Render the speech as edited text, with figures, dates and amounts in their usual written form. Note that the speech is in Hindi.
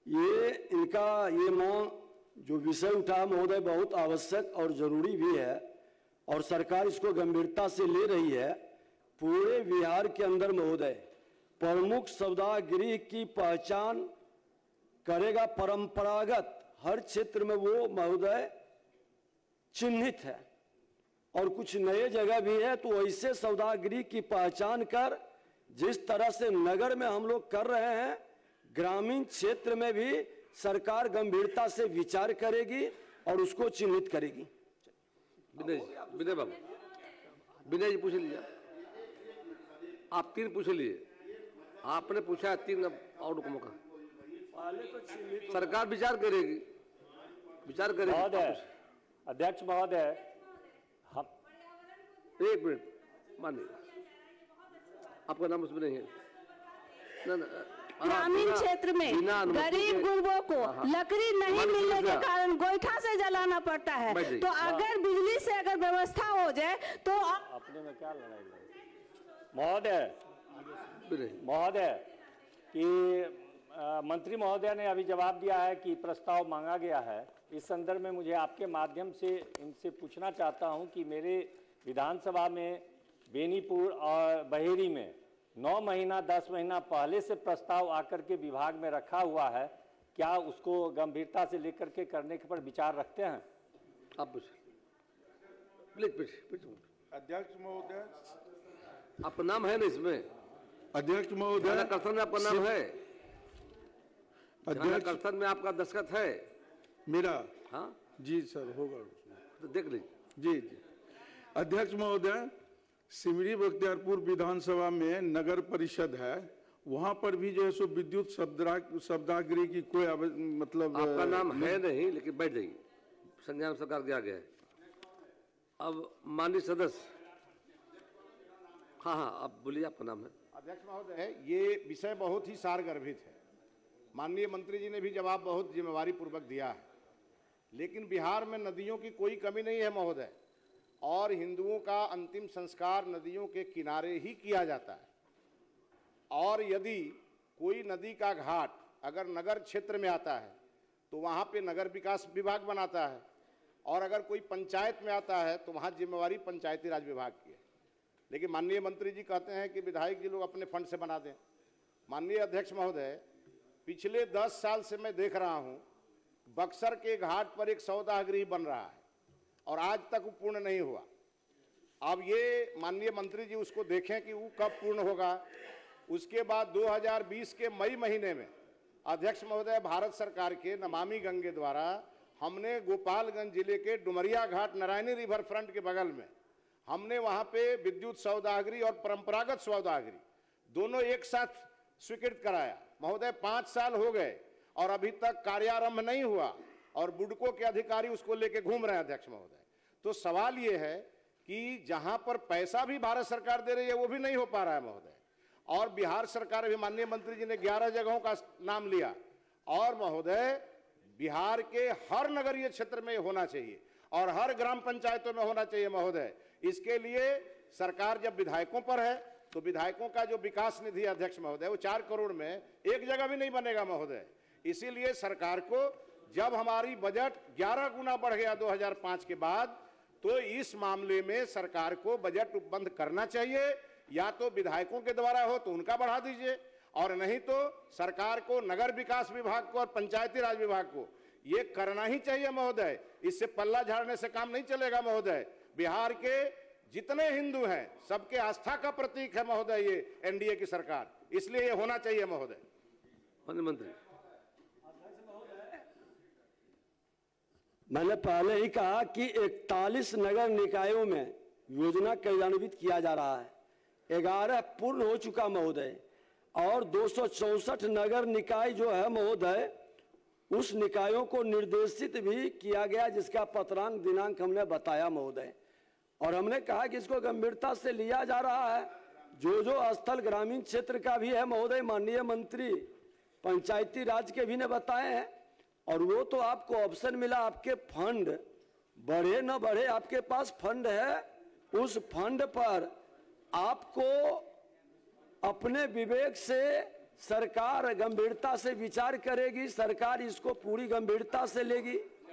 ये इनका ये जो विषय उठा महोदय बहुत आवश्यक और जरूरी भी है और सरकार इसको गंभीरता से ले रही है। पूरे बिहार के अंदर महोदय प्रमुख सौदागृह की पहचान करेगा परंपरागत हर क्षेत्र में वो महोदय चिन्हित है और कुछ नए जगह भी है। तो ऐसे सौदागृह की पहचान कर जिस तरह से नगर में हम लोग कर रहे हैं, ग्रामीण क्षेत्र में भी सरकार गंभीरता से विचार करेगी और उसको चिन्हित करेगी। विनय बाबू, विनय जी पूछ लीजिए। आप 3 पूछ लीजिए, आपने पूछा 3, अब और को मौका। सरकार विचार करेगी, विचार करेगी। महोदय, अध्यक्ष महोदय, हम 1 मिनट मानिए, आपका नाम उसमें नहीं है ना। ग्रामीण क्षेत्र में गरीब गुरबों को लकड़ी नहीं मिलने के कारण गोईठा से जलाना पड़ता है। तो अगर बिजली से अगर व्यवस्था हो जाए तो अपने में क्या लड़ाई महोदय कि मंत्री महोदय ने अभी जवाब दिया है कि प्रस्ताव मांगा गया है। इस संदर्भ में मुझे आपके माध्यम से इनसे पूछना चाहता हूं कि मेरे विधानसभा में बेनीपुर और बहेरी में 9 महीना 10 महीना पहले से प्रस्ताव आकर के विभाग में रखा हुआ है, क्या उसको गंभीरता से लेकर के करने के पर विचार रखते हैं? आप प्लीज। अध्यक्ष महोदय, आपका नाम है ना इसमें? अध्यक्ष महोदय, कर्तन में आपका नाम है? अध्यक्ष कर्तन में आपका दस्तखत है? मेरा? हाँ जी सर, होगा तो देख लीजिए। जी जी। अध्यक्ष महोदय, सिमरी बख्तियारपुर विधानसभा में नगर परिषद है, वहां पर भी जो है सो विद्युत शब्दागृह की कोई मतलब आपका नाम है नहीं, लेकिन बैठ जाइए, संज्ञान सरकार के आगे है। अब माननीय सदस्य, हाँ आप बोलिए, आपका नाम है? अध्यक्ष महोदय, ये विषय बहुत ही सारगर्भित है। माननीय मंत्री जी ने भी जवाब बहुत जिम्मेवारी पूर्वक दिया है, लेकिन बिहार में नदियों की कोई कमी नहीं है महोदय, और हिंदुओं का अंतिम संस्कार नदियों के किनारे ही किया जाता है। और यदि कोई नदी का घाट अगर नगर क्षेत्र में आता है तो वहाँ पे नगर विकास विभाग बनाता है, और अगर कोई पंचायत में आता है तो वहाँ जिम्मेवारी पंचायती राज विभाग की है। लेकिन माननीय मंत्री जी कहते हैं कि विधायक जी लोग अपने फंड से बना दें। माननीय अध्यक्ष महोदय, पिछले 10 साल से मैं देख रहा हूँ बक्सर के घाट पर एक सौदागृह बन रहा है और आज तक वो पूर्ण नहीं हुआ। अब ये माननीय मंत्री जी उसको देखें कि वो कब पूर्ण होगा। उसके बाद 2020 के मई महीने में अध्यक्ष महोदय, भारत सरकार के नमामि गंगे द्वारा हमने गोपालगंज जिले के डुमरिया घाट नारायणी रिवर फ्रंट के बगल में हमने वहाँ पे विद्युत सौदागृह और परंपरागत सौदागृह दोनों एक साथ स्वीकृत कराया। महोदय 5 साल हो गए और अभी तक कार्यारंभ नहीं हुआ और बुडको के अधिकारी उसको लेके घूम रहे हैं अध्यक्ष महोदय। तो सवाल ये है कि जहां पर पैसा भी भारत सरकार दे रही है वो भी नहीं हो पा रहा है महोदय, और बिहार सरकार भी, माननीय मंत्री जी ने 11 जगहों का नाम लिया, और महोदय बिहार के हर नगरीय क्षेत्र में होना चाहिए और हर ग्राम पंचायतों में होना चाहिए महोदय। इसके लिए सरकार जब विधायकों पर है तो विधायकों का जो विकास निधि अध्यक्ष महोदय वो 4 करोड़ में एक जगह भी नहीं बनेगा महोदय। इसीलिए सरकार को, जब हमारी बजट 11 गुना बढ़ गया 2005 के बाद, तो इस मामले में सरकार को बजट उपबंध करना चाहिए। या तो विधायकों के द्वारा हो तो उनका बढ़ा दीजिए, और नहीं तो सरकार को, नगर विकास विभाग को और पंचायती राज विभाग को ये करना ही चाहिए महोदय। इससे पल्ला झाड़ने से काम नहीं चलेगा महोदय। बिहार के जितने हिंदू हैं सबके आस्था का प्रतीक है महोदय ये एनडीए की सरकार, इसलिए ये होना चाहिए महोदय। मंत्री, मैंने पहले ही कहा कि 41 नगर निकायों में योजना कार्यान्वित किया जा रहा है, 11 पूर्ण हो चुका महोदय, और 264 नगर निकाय जो है महोदय उस निकायों को निर्देशित भी किया गया, जिसका पत्रांक दिनांक हमने बताया महोदय। और हमने कहा कि इसको गंभीरता से लिया जा रहा है। जो स्थल ग्रामीण क्षेत्र का भी है महोदय, माननीय मंत्री पंचायती राज के भी ने बताए हैं, और वो तो आपको ऑप्शन मिला, आपके फंड बढ़े न बढ़े, आपके पास फंड है, उस फंड पर आपको अपने विवेक से सरकार गंभीरता से विचार करेगी, सरकार इसको पूरी गंभीरता से लेगी।